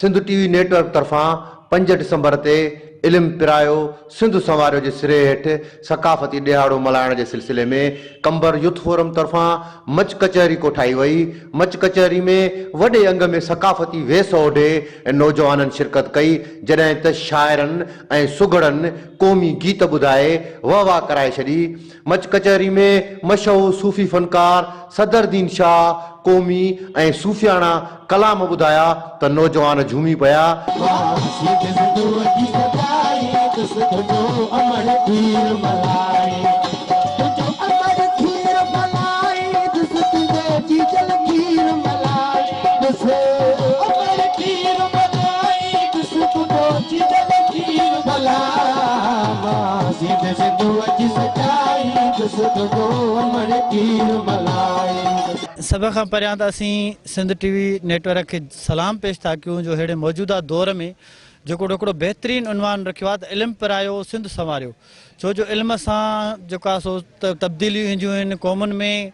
Sindh TV network तरफां 5 डिसंबर ते इल्म पिरायो सिंध संवारियो जे सिरे हेठि सकाफ़ती ॾियारो मल्हाइण जे सिलसिले में कंबर यूथ फोरम तरफां मच कचहरी कोठाई वई। मच कचहरी में वॾे अंग में सकाफ़ती वेस ओढे ऐं नौजवाननि शिरकत कई, जॾहिं त शाइरनि ऐं सुगड़नि क़ौमी गीत ॿुधाए वाह कराए छॾी। मच कचहरी में मशहूर सूफ़ी फनकार सदरुद्दीन शाह क़ौमी ऐं सूफ़ियाणा कलाम ॿुधाया त नौजवान झूमी पिया। सब खां परियां त असीं सिंध टीवी नेटवर्क के सलाम पेश था कयूं जो हेड़े मौजूदा दौर में जेको हिकिड़ो बहितरीन उनवान रखियो आहे त इल्मु पिरायो सिंध संवारियो। छो जो इल्म सां जेका सो तब्दीलियूं ईंदियूं आहिनि क़ौमुनि में,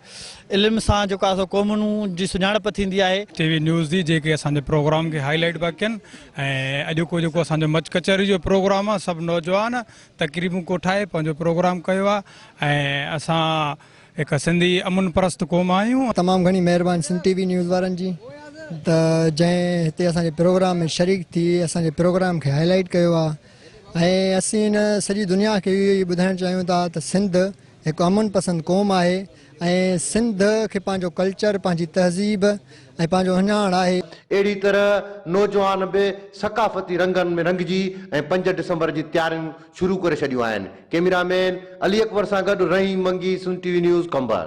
इल्म सां जेका सो क़ौमुनि जी सुञाणप थींदी आहे। टीवी न्यूज़ जी जेके असांजे प्रोग्राम खे हाईलाइट पिया कनि ऐं अॼोको जेको असांजो मच कचहरी जो प्रोग्राम आहे, सभु नौजवान तक़रीबूं कोठाए पंहिंजो प्रोग्राम कयो आहे ऐं असां हिकु सिंधी अमुन परस्त क़ौम आहियूं। तमामु घणी महिरबानी सिंध टीवी न्यूज़ वारनि जी त जंहिं हिते असांजे प्रोग्राम में शरीक थी असांजे प्रोग्राम खे हाईलाइट कयो आहे ऐं असीं हिन सॼी दुनिया खे इहो ई ॿुधाइणु चाहियूं था त सिंध हिकु अमुन पसंदि क़ौम आहे ऐं सिंध खे पंहिंजो कल्चर, पंहिंजी तहज़ीब ऐं पंहिंजो अञाण आहे। अहिड़ी तरह नौजवान बि सकाफ़ती रंगनि में रंगजी ऐं 5 डिसंबर जी तयारियूं शुरू करे छॾियूं आहिनि। कैमरामैन अली अकबर सां गॾु रहीम मंगी, सिंध टीवी न्यूज़ कंबर।